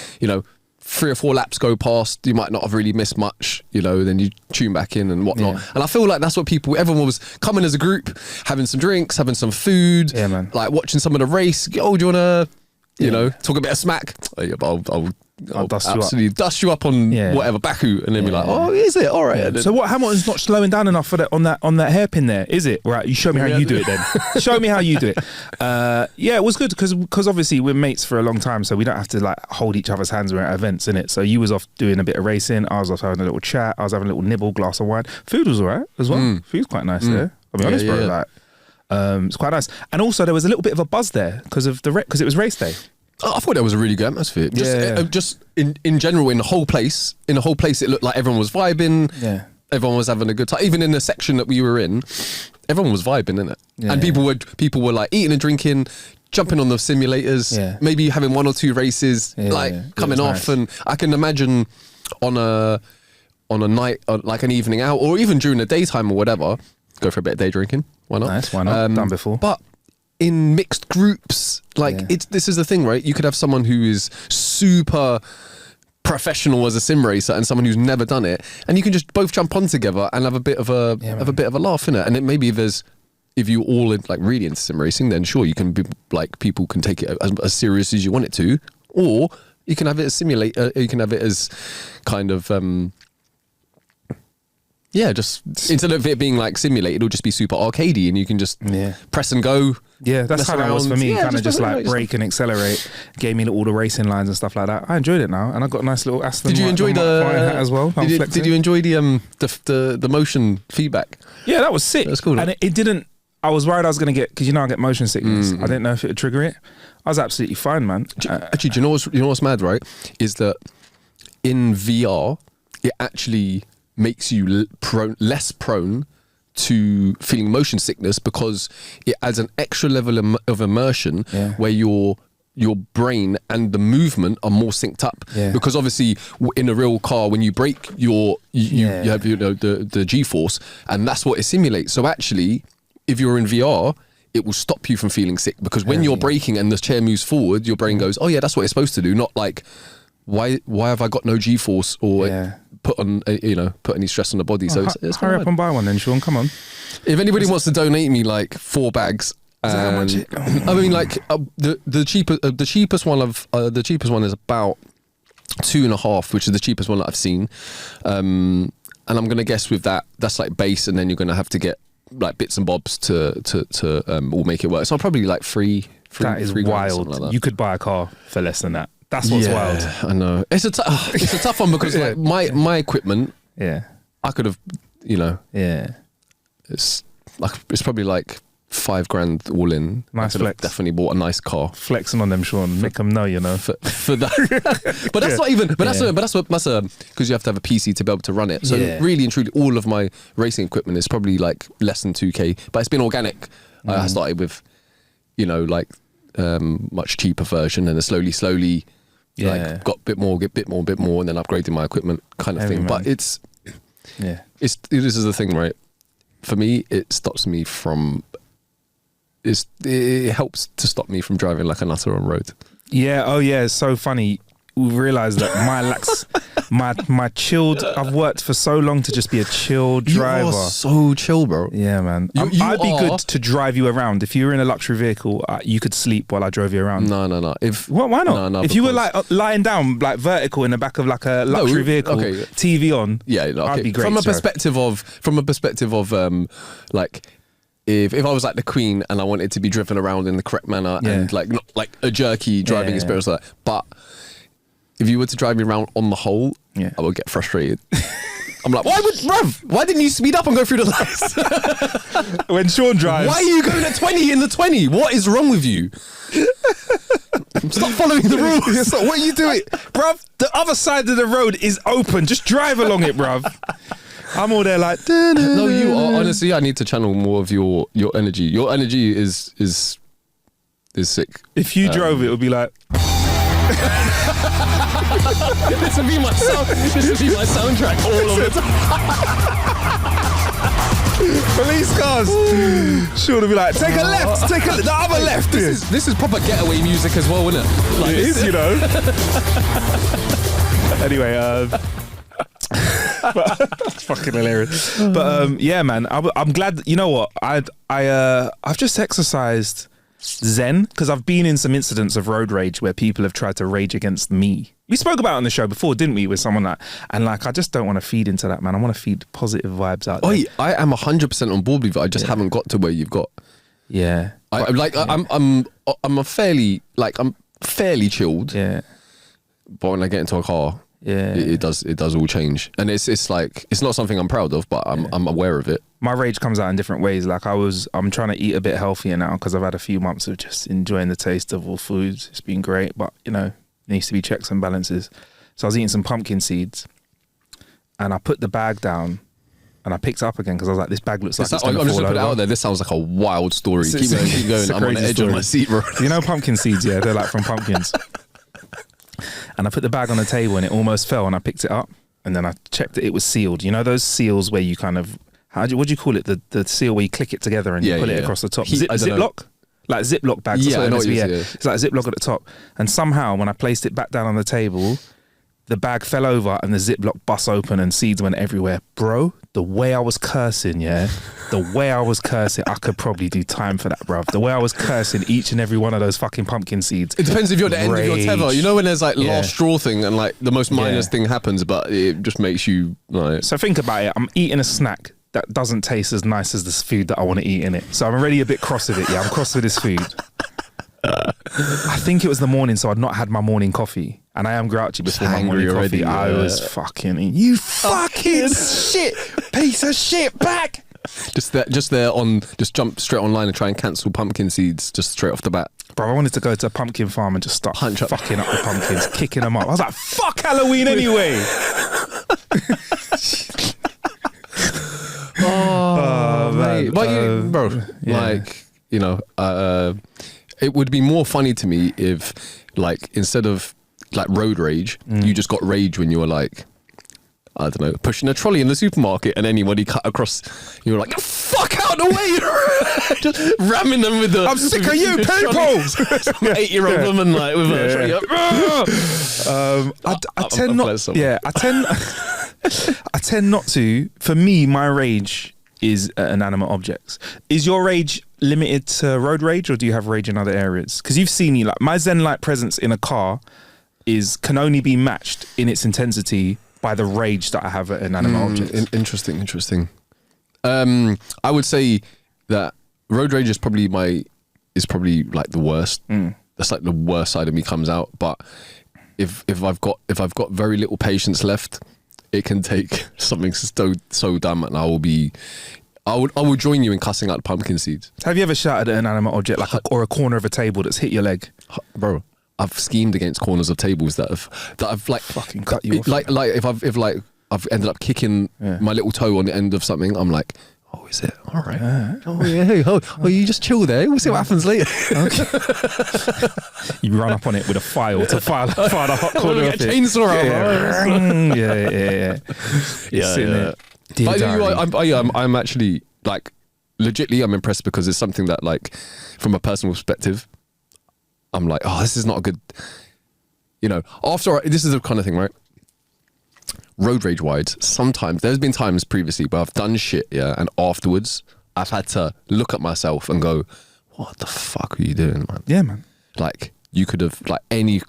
[SPEAKER 2] 3 or 4 laps go past, you might not have really missed much, then you tune back in and whatnot. And I feel like that's what everyone was coming as a group, having some drinks, having some food, like watching some of the race. Oh, do you want to, talk a bit of smack? Oh, yeah, but I'll dust you up on whatever Baku, and then be like, oh, is it all right?
[SPEAKER 1] Yeah. So what? Hamilton's not slowing down enough for that on that hairpin there, is it? Right, you show me how you do it then. Show me how you do it. It was good because obviously we're mates for a long time, so we don't have to like hold each other's hands around events, innit? So you was off doing a bit of racing, I was off having a little chat, I was having a little nibble, glass of wine. Food was alright as well. Food's quite nice there. I'll be honest, bro. Like, it's quite nice, and also there was a little bit of a buzz there because it was race day.
[SPEAKER 2] I thought that was a really good atmosphere. Just in general, in the whole place, it looked like everyone was vibing. Yeah, everyone was having a good time. Even in the section that we were in, everyone was vibing, innit? Yeah, and people were like eating and drinking, jumping on the simulators, maybe having 1 or 2 races, coming off. Nice. And I can imagine on a night, like an evening out, or even during the daytime or whatever, go for a bit of day drinking. Why not?
[SPEAKER 1] Nice, why not? Done before.
[SPEAKER 2] But in mixed groups, this is the thing, right? You could have someone who is super professional as a sim racer and someone who's never done it, and you can just both jump on together and have a bit of a laugh in it. And then maybe if you all like really into sim racing, then sure, you can be like, people can take it as serious as you want it to, or you can have it as simulator. You can have it as kind of Yeah, just instead of it being like simulated, it'll just be super arcadey, and you can just press and go.
[SPEAKER 1] Yeah, that's how it was for me.
[SPEAKER 2] Yeah,
[SPEAKER 1] kind of just like brake and accelerate. Gave me all the racing lines and stuff like that. I enjoyed it now, and I got a nice little Aston.
[SPEAKER 2] Did you enjoy
[SPEAKER 1] hat as well?
[SPEAKER 2] Did you enjoy the motion feedback?
[SPEAKER 1] Yeah, that was sick.
[SPEAKER 2] That's cool.
[SPEAKER 1] And it didn't. I was worried I was going to get, because I get motion sickness. I didn't know if it would trigger it. I was absolutely fine, man.
[SPEAKER 2] Actually, do you know what's mad, right? Is that in VR, it actually makes you less prone to feeling motion sickness, because it adds an extra level of immersion where your brain and the movement are more synced up. Because obviously in a real car, when you brake, you have the G-force, and that's what it simulates. So actually, if you're in VR, it will stop you from feeling sick, because when you're braking and the chair moves forward, your brain goes, oh yeah, that's what it's supposed to do. Not like, why have I got no G-force or put any stress on the body? So it's
[SPEAKER 1] hurry up and buy one then, Sean. Come on.
[SPEAKER 2] If anybody wants to donate me like 4 bags, I mean, like the cheapest one is about 2.5, which is the cheapest one that I've seen. And I'm gonna guess with that's like base, and then you're gonna have to get like bits and bobs to all make it work. So probably like three.
[SPEAKER 1] That is wild. Like that. You could buy a car for less than that. That's what's wild.
[SPEAKER 2] I know. It's a tough one, because like my equipment.
[SPEAKER 1] Yeah.
[SPEAKER 2] I could have,
[SPEAKER 1] Yeah.
[SPEAKER 2] It's probably like $5,000 all in.
[SPEAKER 1] Nice flex.
[SPEAKER 2] Definitely bought a nice car.
[SPEAKER 1] Flexing on them, Sean. Make them know,
[SPEAKER 2] for that. But that's not even. But that's because you have to have a PC to be able to run it. So really and truly, all of my racing equipment is probably like less than 2K. But it's been organic. I started with, much cheaper version, and then slowly. Like got a bit more, and then upgrading my equipment kind of thing. Man. But this is the thing, right? For me, it stops me from. It helps to stop me from driving like a nutter on road.
[SPEAKER 1] Yeah. Oh yeah. It's so funny. We realised that my chilled. I've worked for so long to just be a chill driver.
[SPEAKER 2] You are so chill, bro.
[SPEAKER 1] Yeah, man. I'd be good to drive you around. If you were in a luxury vehicle, you could sleep while I drove you around.
[SPEAKER 2] No.
[SPEAKER 1] Why not?
[SPEAKER 2] No,
[SPEAKER 1] if you were like lying down, like vertical in the back of like a luxury vehicle, TV on.
[SPEAKER 2] Yeah, okay.
[SPEAKER 1] I'd be great.
[SPEAKER 2] From a perspective of like. If I was like the Queen and I wanted to be driven around in the correct manner and like not like a jerky driving experience like that, but if you were to drive me around on the whole, I would get frustrated. I'm like, why didn't you speed up and go through the lights?
[SPEAKER 1] When Sean drives,
[SPEAKER 2] why are you going at 20 in the 20? What is wrong with you? Stop following the rules.
[SPEAKER 1] So what are you doing, bruv? The other side of the road is open. Just drive along it, bruv. I'm all there like.
[SPEAKER 2] No, you are. Honestly, I need to channel more of your energy. Your energy is sick.
[SPEAKER 1] If you drove it would be like.
[SPEAKER 2] This would be my soundtrack all of it.
[SPEAKER 1] Police cars. Sure to be like, take a left, the other left.
[SPEAKER 2] This is proper getaway music as well, isn't it?
[SPEAKER 1] Like, it is, Anyway, that's fucking hilarious. But yeah, man, I'm glad. You know what? I've just exercised Zen, because I've been in some incidents of road rage where people have tried to rage against me. We spoke about it on the show before, didn't we? With someone like, and like, I just don't want to feed into that, man. I want to feed positive vibes out there.
[SPEAKER 2] I am 100% on board with it. I just haven't got to where you've got.
[SPEAKER 1] Yeah,
[SPEAKER 2] I'm fairly chilled.
[SPEAKER 1] Yeah,
[SPEAKER 2] but when I get into a car, it does all change, and it's like, it's not something I'm proud of, but I'm aware of it.
[SPEAKER 1] My rage comes out in different ways. Like I'm trying to eat a bit healthier now, because I've had a few months of just enjoying the taste of all foods. It's been great, but needs to be checks and balances. So I was eating some pumpkin seeds, and I put the bag down, and I picked it up again because I was like, this bag looks like it's going to fall over. I'm just going to put it out
[SPEAKER 2] there. This sounds like a wild story. Keep going. I'm on the edge of my seat, bro.
[SPEAKER 1] You know pumpkin seeds, yeah? They're like from pumpkins. And I put the bag on the table and it almost fell, and I picked it up, and then I checked it was sealed. You know those seals where you kind of, what do you call it? The seal where you click it together and you pull it across the top. Ziploc? Like Ziploc bags.
[SPEAKER 2] Yeah, I know what you mean.
[SPEAKER 1] It's like a Ziploc at the top. And somehow when I placed it back down on the table, the bag fell over and the Ziploc bust open and seeds went everywhere. Bro, the way I was cursing, I could probably do time for that, bruv. The way I was cursing each and every one of those fucking pumpkin seeds.
[SPEAKER 2] It depends if you're at the end of your tether. You know when there's like last straw thing and like the most minus thing happens, but it just makes you like...
[SPEAKER 1] So think about it. I'm eating a snack that doesn't taste as nice as this food that I want to eat in it. So I'm already a bit cross with it. I'm cross with this food. I think it was the morning, so I'd not had my morning coffee. And I am grouchy before my morning coffee. I was fucking... You fucking shit! Piece of shit! Back!
[SPEAKER 2] Just jump straight online and try and cancel pumpkin seeds just straight off the bat.
[SPEAKER 1] Bro, I wanted to go to a pumpkin farm and just start fucking up the pumpkins, kicking them up. I was like, fuck Halloween anyway!
[SPEAKER 2] Man. But bro, like, you know, it would be more funny to me if, like, instead of like road rage, you just got rage when you were like, I don't know, pushing a trolley in the supermarket and anybody cut across, you were like, fuck out the way, just ramming them with the...
[SPEAKER 1] I'm sick of you, people!
[SPEAKER 2] 8-year-old woman like with a trolley.
[SPEAKER 1] I tend not to. For me, my rage is inanimate objects. Is your rage limited to road rage, or do you have rage in other areas? Because you've seen me, like my Zen-like presence in a car can only be matched in its intensity by the rage that I have at inanimate objects.
[SPEAKER 2] Interesting. I would say that road rage is probably like the worst. That's like the worst side of me comes out. But if I've got very little patience left, it can take something so dumb, and I will join you in cussing out the pumpkin seeds.
[SPEAKER 1] Have you ever shouted at an inanimate object or a corner of a table that's hit your leg?
[SPEAKER 2] Bro, I've schemed against corners of tables that I've like
[SPEAKER 1] fucking cut you off.
[SPEAKER 2] Like if I've ended up kicking my little toe on the end of something, I'm like, oh, is it? All right. Oh, you just chill there. We'll see what happens later. Okay.
[SPEAKER 1] You run up on it with a file to file the hot corner of it.
[SPEAKER 2] Chainsaw.
[SPEAKER 1] Yeah.
[SPEAKER 2] I'm actually like, legitly, I'm impressed because it's something that, like, from a personal perspective, I'm like, oh, this is not a good, you know, this is the kind of thing, right? Road rage wise, sometimes there's been times previously where I've done shit, and afterwards I've had to look at myself and go, what the fuck are you doing, man?
[SPEAKER 1] Yeah, man.
[SPEAKER 2] Like, you could have, like, any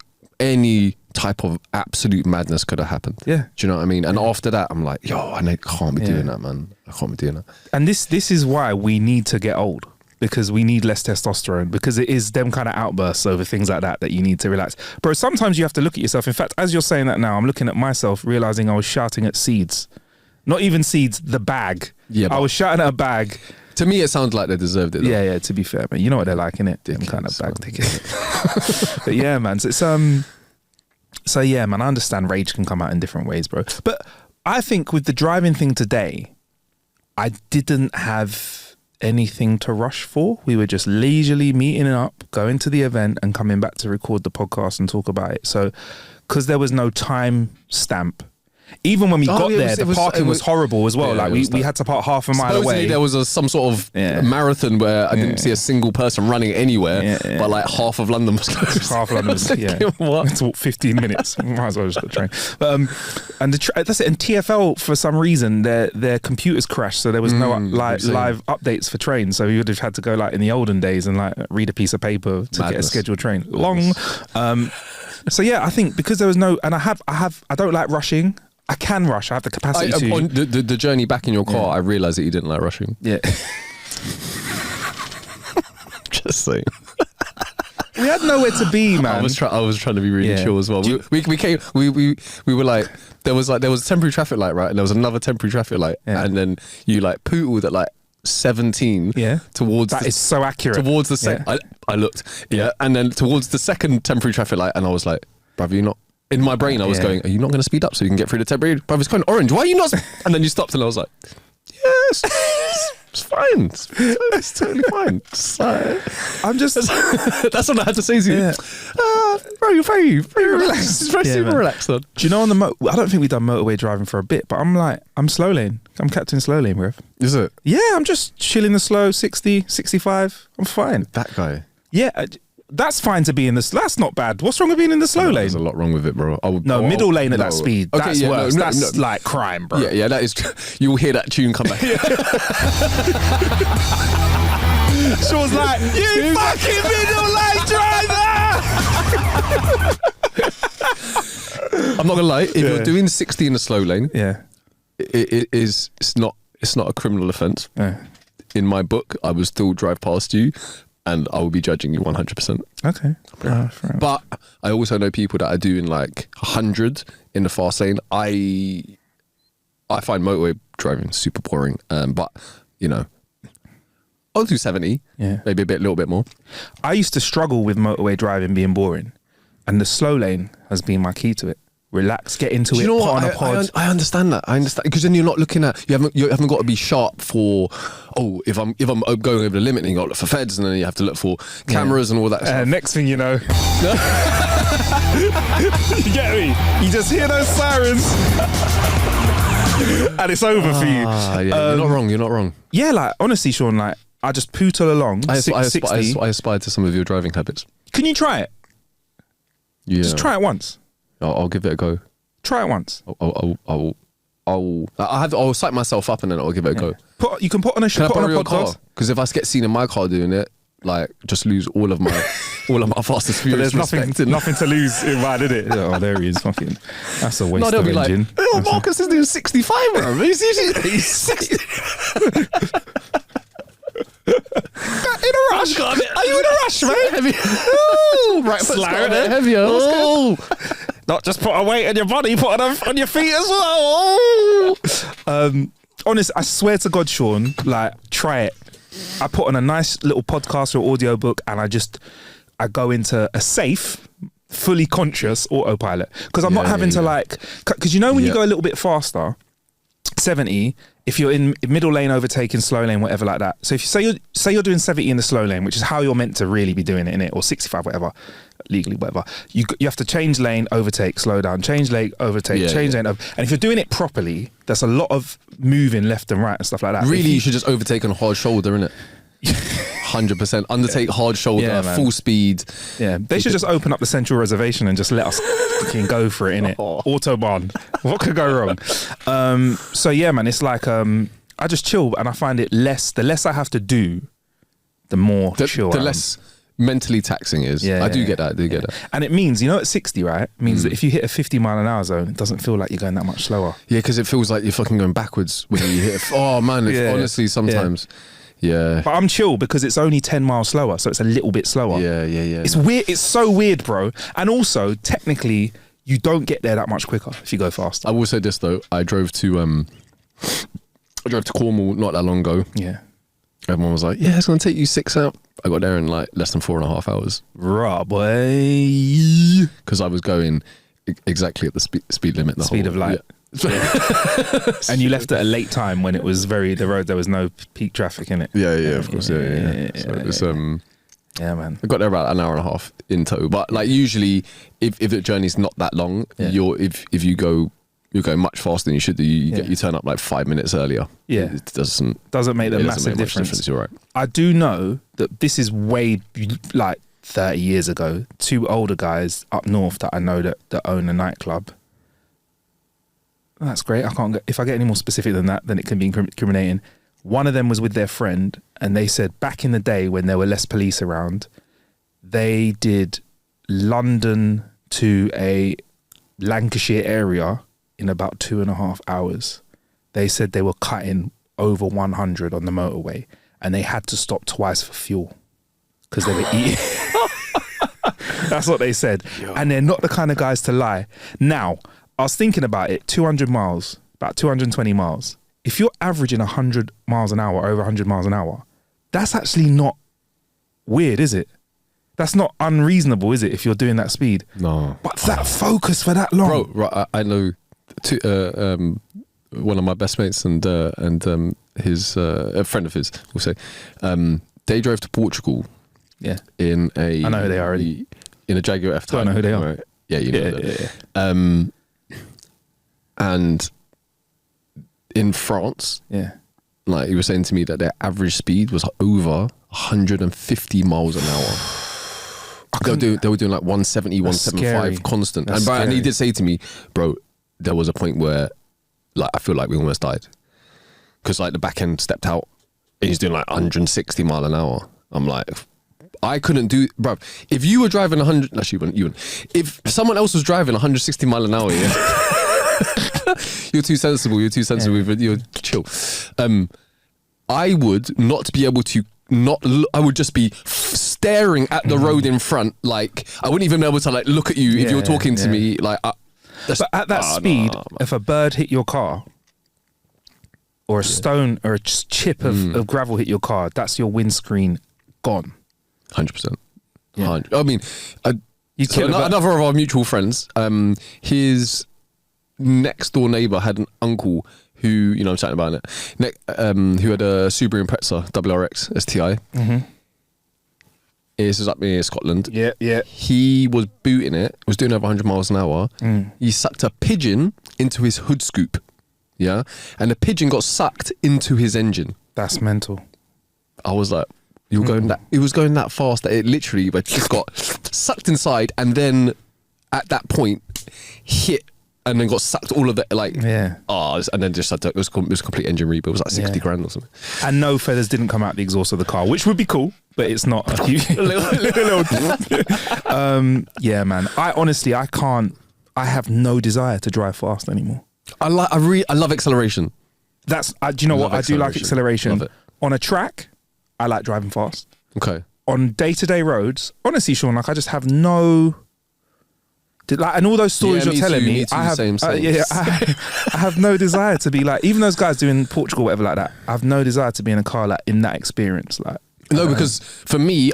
[SPEAKER 2] type of absolute madness could have happened.
[SPEAKER 1] Yeah.
[SPEAKER 2] Do you know what I mean? And after that, I'm like, yo, I can't be doing that, man. I can't be doing that.
[SPEAKER 1] And this is why we need to get old. Because we need less testosterone, because it is them kind of outbursts over things like that you need to relax. Bro, sometimes you have to look at yourself. In fact, as you're saying that now, I'm looking at myself, realizing I was shouting at seeds. Not even seeds, the bag. Yeah, I was shouting at a bag.
[SPEAKER 2] To me, it sounds like they deserved it, though.
[SPEAKER 1] Yeah, to be fair, man. You know what they're like, innit? Them kind of bag tickets. But yeah, man. So it's, so yeah, man, I understand rage can come out in different ways, bro. But I think with the driving thing today, I didn't have anything to rush for. We were just leisurely meeting up, going to the event and coming back to record the podcast and talk about it. So because there was no time stamp, even when we got there, the parking was horrible as well. Like we had to park half a mile away.
[SPEAKER 2] There was some sort of marathon where I didn't see a single person running anywhere, but like half of London was closed.
[SPEAKER 1] Half of London was, what? It's 15 minutes. Might as well just got the train. But, and that's it. And TfL, for some reason, their computers crashed, so there was no live updates for trains. So you would have had to go like in the olden days and like read a piece of paper to get a scheduled train. Long. So yeah, I think because there was no, and I don't like rushing. I can rush. I have the capacity to.
[SPEAKER 2] On the journey back in your car, I realised that you didn't like rushing.
[SPEAKER 1] Yeah.
[SPEAKER 2] Just saying.
[SPEAKER 1] We had nowhere to be, man.
[SPEAKER 2] I was trying to be really chill as well. We were like, there was temporary traffic light, right? And there was another temporary traffic light, and then you like pootled at like 17.
[SPEAKER 1] Yeah.
[SPEAKER 2] Towards
[SPEAKER 1] that is so accurate.
[SPEAKER 2] Towards the second, I looked, and then towards the second temporary traffic light, and I was like, bruv, you're not. In my brain, I was going, are you not going to speed up so you can get through the temporary? Bruv, it's going orange. Why are you not? And then you stopped and I was like, yes, it's fine. It's totally fine. I'm just, that's what I had to say to you. Bro, you're very relaxed. It's very super relaxed. On.
[SPEAKER 1] Do you know I don't think we've done motorway driving for a bit, but I'm slow lane. I'm captain slow lane, bruv.
[SPEAKER 2] Is it?
[SPEAKER 1] Yeah, I'm just chilling the slow 60, 65. I'm fine.
[SPEAKER 2] That guy.
[SPEAKER 1] Yeah. that's fine to be in the. That's not bad. What's wrong with being in the slow lane?
[SPEAKER 2] There's a lot wrong with it, bro.
[SPEAKER 1] Middle lane at that speed.
[SPEAKER 2] Okay,
[SPEAKER 1] That's worse. That's like crime, bro.
[SPEAKER 2] Yeah, that is. You will hear that tune come back.
[SPEAKER 1] Sean's like, you fucking middle lane driver.
[SPEAKER 2] I'm not gonna lie. If you're doing 60 in the slow lane, it's not a criminal offence.
[SPEAKER 1] Yeah.
[SPEAKER 2] In my book, I will still drive past you, and I will be judging you 100%.
[SPEAKER 1] Okay.
[SPEAKER 2] But I also know people that are doing like 100 in the fast lane. I find motorway driving super boring. But you know, I'll do 70.
[SPEAKER 1] Yeah.
[SPEAKER 2] Maybe a little bit more.
[SPEAKER 1] I used to struggle with motorway driving being boring, and the slow lane has been my key to it. Relax, get into it.
[SPEAKER 2] You know
[SPEAKER 1] put
[SPEAKER 2] what?
[SPEAKER 1] on a pod.
[SPEAKER 2] I understand that. I understand because then you're not looking at you haven't got to be sharp for if I'm going over the limit, and you got to look for feds, and then you have to look for cameras and all that stuff.
[SPEAKER 1] Next thing you know, you get me? You just hear those sirens, and it's over for you.
[SPEAKER 2] Yeah, you're not wrong. You're not wrong.
[SPEAKER 1] Yeah, like honestly, Sean, like I just pootle along.
[SPEAKER 2] I
[SPEAKER 1] 60.
[SPEAKER 2] aspire to some of your driving habits.
[SPEAKER 1] Can you try it?
[SPEAKER 2] Yeah,
[SPEAKER 1] just try it once.
[SPEAKER 2] I'll give it a go.
[SPEAKER 1] Try it once.
[SPEAKER 2] I'll psych myself up and then I'll give it a go.
[SPEAKER 1] You can put on a podcast.
[SPEAKER 2] Because if I get seen in my car doing it, like just lose all of my fastest furious.
[SPEAKER 1] But there's nothing to lose in mine, is it? Oh, there he is. Fucking, that's a waste
[SPEAKER 2] no, they'll
[SPEAKER 1] of
[SPEAKER 2] be
[SPEAKER 1] engine.
[SPEAKER 2] Like, oh, Marcus is doing 65, bro. He's 60. In a rush? Are you in a rush, mate?
[SPEAKER 1] Heavy.
[SPEAKER 2] Ooh, right foot's got a bit heavier. Ooh.
[SPEAKER 1] Not just put a weight on your body, put it on your feet as well. Honest, I swear to God, Sean, like, try it. I put on a nice little podcast or audio book, and I go into a safe, fully conscious autopilot. Because I'm not having to like, because you know when you go a little bit faster, 70, if you're in middle lane overtaking, slow lane, whatever like that. So if you say you're doing 70 in the slow lane, which is how you're meant to really be doing it, innit? Or 65, whatever, legally, whatever. You have to change lane, overtake, slow down, change lane, overtake, change lane. And if you're doing it properly, there's a lot of moving left and right and stuff like that.
[SPEAKER 2] Really, you should just overtake on hard shoulder, innit? 100%. Undertake hard shoulder, full speed. Yeah,
[SPEAKER 1] they should just open up the central reservation and just let us fucking go for it, innit? Autobahn. What could go wrong? So yeah, man, it's like I just chill, and I find it the less I have to do, the more chill.
[SPEAKER 2] The less mentally taxing it is. I do get that. Get that.
[SPEAKER 1] And it means, you know, at 60, right? It means that if you hit a 50 mile an hour zone, it doesn't feel like you're going that much slower.
[SPEAKER 2] Yeah, because it feels like you're fucking going backwards when you hit. Oh man, honestly, sometimes. Yeah.
[SPEAKER 1] But I'm chill because it's only 10 miles slower, so it's a little bit slower.
[SPEAKER 2] Yeah.
[SPEAKER 1] It's weird. It's so weird, bro. And also, technically, you don't get there that much quicker if you go fast.
[SPEAKER 2] I will say this though. I drove to Cornwall not that long ago.
[SPEAKER 1] Yeah.
[SPEAKER 2] Everyone was like, yeah, it's going to take you 6 hours. I got there in like less than 4.5 hours.
[SPEAKER 1] Right, boy.
[SPEAKER 2] Because I was going exactly at the speed limit.
[SPEAKER 1] Speed of light. Yeah. And you left at a late time when it was the road, there was no peak traffic in it.
[SPEAKER 2] Yeah, of course. Yeah. So it was,
[SPEAKER 1] yeah, man.
[SPEAKER 2] I got there about an hour and a half in tow. But like usually, if the journey's not that long, if you go, you're going much faster than you should do. You turn up like 5 minutes earlier. Yeah, it doesn't make a massive difference. You're right.
[SPEAKER 1] I do know that this is way like 30 years ago. 2 older guys up north that I know that own a nightclub. That's great. If I get any more specific than that, then it can be incriminating. One of them was with their friend, and they said back in the day when there were less police around, they did London to a Lancashire area in about 2.5 hours. They said they were cutting over 100 on the motorway, and they had to stop twice for fuel because they were eating. That's what they said. Yo. And they're not the kind of guys to lie. Now, I was thinking about it, 200 miles, about 220 miles. If you're averaging 100 miles an hour, over 100 miles an hour, that's actually not weird, is it? That's not unreasonable, is it, if you're doing that speed?
[SPEAKER 2] No.
[SPEAKER 1] But that focus for that long.
[SPEAKER 2] Bro, right, I know one of my best mates and his a friend of his, we'll say, they drove to Portugal.
[SPEAKER 1] Yeah.
[SPEAKER 2] In a...
[SPEAKER 1] I know who they are already.
[SPEAKER 2] In a Jaguar F-Type.
[SPEAKER 1] I know who they are.
[SPEAKER 2] Right? Yeah, you know that. And in France, like he was saying to me that their average speed was over 150 miles an hour. They were doing like 170, 175 constant. And he did say to me, bro, there was a point where like I feel like we almost died. Because like the back end stepped out and he's doing like 160 mile an hour. I'm like, I couldn't do, bro. If you were driving 100, actually you wouldn't. If someone else was driving 160 mile an hour, you're too sensible. You're chill. I would not be able to I would just be staring at the road in front. Like I wouldn't even be able to like look at you if you were talking to me. Like,
[SPEAKER 1] but at that speed, if a bird hit your car, or a stone or a chip of gravel hit your car, that's your windscreen gone.
[SPEAKER 2] 100%. Yeah. I mean,
[SPEAKER 1] so
[SPEAKER 2] another of our mutual friends, his next door neighbour had an uncle who, you know, I'm chatting about it, who had a Subaru Impreza WRX STI. Mm-hmm. This is up near Scotland.
[SPEAKER 1] Yeah.
[SPEAKER 2] He was booting it, was doing over 100 miles an hour. He sucked a pigeon into his hood scoop. Yeah. And the pigeon got sucked into his engine.
[SPEAKER 1] That's mental.
[SPEAKER 2] I was like, it was going that fast that it literally just got sucked inside and then at that point hit and then got sucked all of it and then just had to, it was complete engine rebuild. It was like 60 grand or something.
[SPEAKER 1] And no feathers didn't come out the exhaust of the car, which would be cool, but it's not a huge yeah, man. I have no desire to drive fast anymore.
[SPEAKER 2] I love acceleration.
[SPEAKER 1] Do you know what? I do like acceleration. On a track, I like driving fast.
[SPEAKER 2] Okay.
[SPEAKER 1] On day-to-day roads, honestly, Sean, like I just have no... and all those stories you're telling me, I have no desire to be like, even those guys doing Portugal, whatever like that, I have no desire to be in a car like in that experience. Like,
[SPEAKER 2] no, because for me,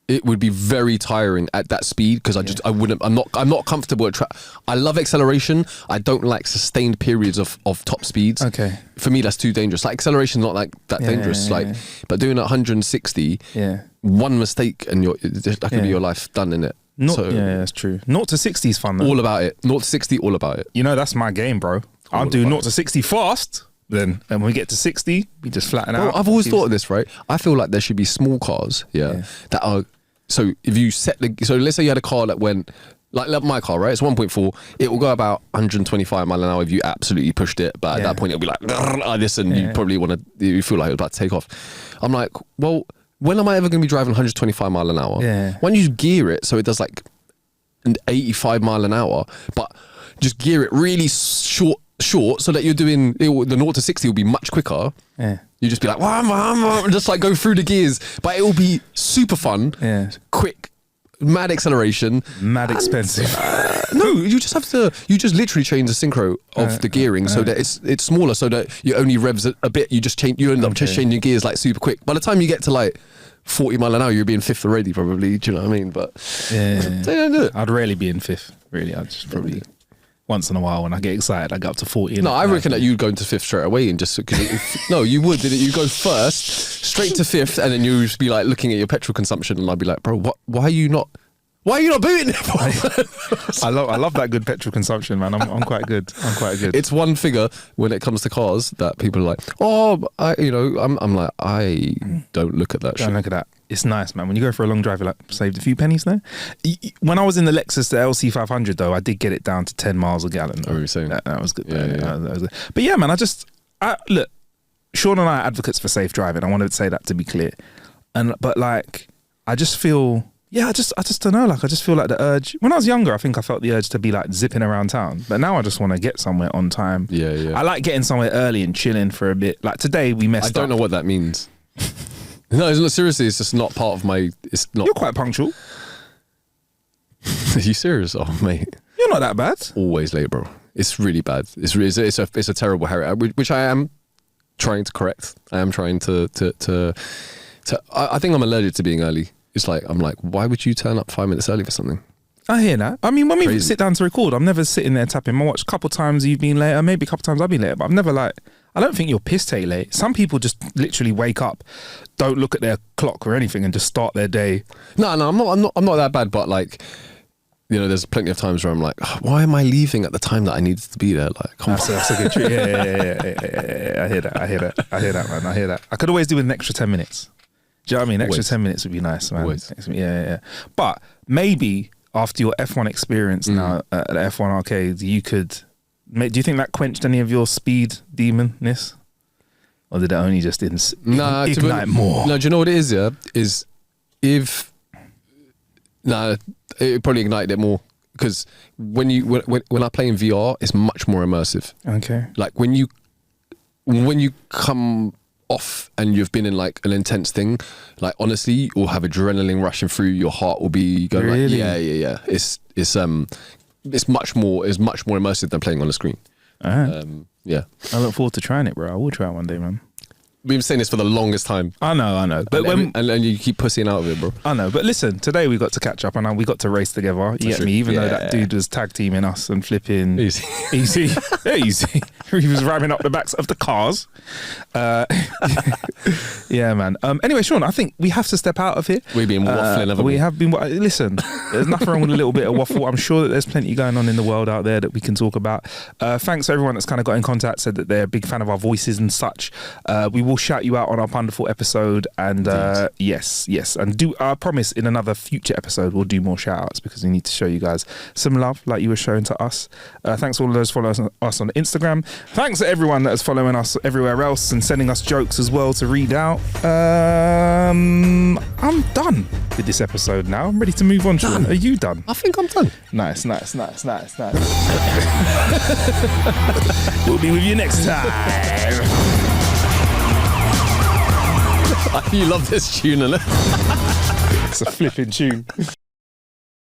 [SPEAKER 2] it would be very tiring at that speed because I'm not comfortable at track. I love acceleration. I don't like sustained periods of top speeds.
[SPEAKER 1] Okay.
[SPEAKER 2] For me, that's too dangerous. Like acceleration's not like that dangerous. But doing 160, one mistake and that could be your life done in it.
[SPEAKER 1] That's true. 0 to 60 is fun though.
[SPEAKER 2] All about it. 0 to 60, all about it.
[SPEAKER 1] You know, that's my game, bro. I'll do 0 to 60 fast. Then and when we get to 60, we just flatten out.
[SPEAKER 2] I've always thought of this, right? I feel like there should be small cars, that are. So if you so let's say you had a car that went like my car, right? It's 1.4. It will go about 125 mile an hour if you absolutely pushed it. But at that point, it'll be like this, and you probably you feel like it's about to take off. I'm like, well, when am I ever going to be driving 125 mile an hour?
[SPEAKER 1] Yeah.
[SPEAKER 2] Why don't you gear it so it does like an 85 mile an hour, but just gear it really short so that you're doing the 0 to 60 will be much quicker.
[SPEAKER 1] Yeah.
[SPEAKER 2] You just be like, just like go through the gears, but it will be super fun.
[SPEAKER 1] Yeah.
[SPEAKER 2] Quick, mad acceleration,
[SPEAKER 1] mad expensive.
[SPEAKER 2] No, you just literally change the synchro of the gearing so that it's smaller, so that you only revs a bit. You end up just changing gears like super quick. By the time you get to like 40 mile an hour, you'll be in fifth already, probably. Do you know what I mean? But they don't do it.
[SPEAKER 1] I'd rarely be in fifth. Really, I'd just probably once in a while when I get excited, I go up to 40.
[SPEAKER 2] No, I reckon that you'd go into fifth straight away and just no, you would. Didn't you go first, straight to fifth, and then you'd just be like looking at your petrol consumption, and I'd be like, bro, why are you not booting it?
[SPEAKER 1] I love that good petrol consumption, man. I'm quite good.
[SPEAKER 2] It's one figure when it comes to cars that people are like, I'm like, I don't look at that shit.
[SPEAKER 1] Don't look at that. It's nice, man. When you go for a long drive, you're like, saved a few pennies there. When I was in the Lexus, the LC500, though, I did get it down to 10 miles a gallon.
[SPEAKER 2] Oh, you're saying?
[SPEAKER 1] That was good.
[SPEAKER 2] Yeah.
[SPEAKER 1] That was good. But yeah, man, look, Sean and I are advocates for safe driving. I wanted to say that to be clear. But like, I just feel... Yeah, I just don't know. Like, I just feel like the urge. When I was younger, I think I felt the urge to be like zipping around town. But now I just want to get somewhere on time.
[SPEAKER 2] Yeah.
[SPEAKER 1] I like getting somewhere early and chilling for a bit. Like today, we messed up.
[SPEAKER 2] I don't know what that means. No, it's not, seriously, it's just not part of my. It's not.
[SPEAKER 1] You're quite punctual.
[SPEAKER 2] Are you serious? Oh, mate.
[SPEAKER 1] You're not that bad.
[SPEAKER 2] Always late, bro. It's really bad. It's a terrible habit, which I am trying to correct. I am trying to. I think I'm allergic to being early. It's like, I'm like, why would you turn up 5 minutes early for something?
[SPEAKER 1] I hear that. I mean, when we sit down to record, I'm never sitting there tapping my watch. A couple times you've been later, maybe a couple times I've been later, but I've never I don't think you're piss take late. Some people just literally wake up, don't look at their clock or anything and just start their day.
[SPEAKER 2] No, I'm not that bad, but like, you know, there's plenty of times where I'm like, why am I leaving at the time that I needed to be there? Like,
[SPEAKER 1] that's a good trick. Yeah. I hear that, man. I hear that. I could always do with an extra 10 minutes. Do you know what I mean? Extra
[SPEAKER 2] Always.
[SPEAKER 1] 10 minutes would be nice, man.
[SPEAKER 2] Always.
[SPEAKER 1] Yeah. But maybe after your F1 experience now at the F1 arcades, you could. Do you think that quenched any of your speed demonness? Or did it only just ignite more?
[SPEAKER 2] No, do you know what it is? Yeah, is if it probably ignited it more because when I play in VR, it's much more immersive.
[SPEAKER 1] Okay.
[SPEAKER 2] Like when you come off and you've been in like an intense thing, like honestly, you'll have adrenaline rushing through. Your heart will be going
[SPEAKER 1] Really?
[SPEAKER 2] like, yeah. It's much more immersive than playing on a screen. Yeah.
[SPEAKER 1] I look forward to trying it, bro. I will try it one day, man.
[SPEAKER 2] We've been saying this for the longest time.
[SPEAKER 1] I know. But
[SPEAKER 2] and you keep pussying out of it, bro.
[SPEAKER 1] I know, but listen, today we got to catch up and we got to race together. You get me? Even though that dude was tag teaming us and flipping
[SPEAKER 2] Easy.
[SPEAKER 1] Yeah, easy. He was ramming up the backs of the cars. Yeah, man. Anyway, Sean, I think we have to step out of here.
[SPEAKER 2] We've been waffling, haven't we?
[SPEAKER 1] We have been. Listen, there's nothing wrong with a little bit of waffle. I'm sure that there's plenty going on in the world out there that we can talk about. Thanks to everyone that's kind of got in contact, said that they're a big fan of our voices and such. We will shout you out on our wonderful episode, and yes, and I promise in another future episode we'll do more shout outs because we need to show you guys some love like you were showing to us. Thanks to all of those following us on Instagram. Thanks to everyone that is following us everywhere else and sending us jokes as well to read out. I'm done with this episode now. I'm ready to move on. Sean, are you done?
[SPEAKER 2] I think I'm done.
[SPEAKER 1] Nice. We'll be with you next time.
[SPEAKER 2] You love this tune, innit?
[SPEAKER 1] It's a flipping tune.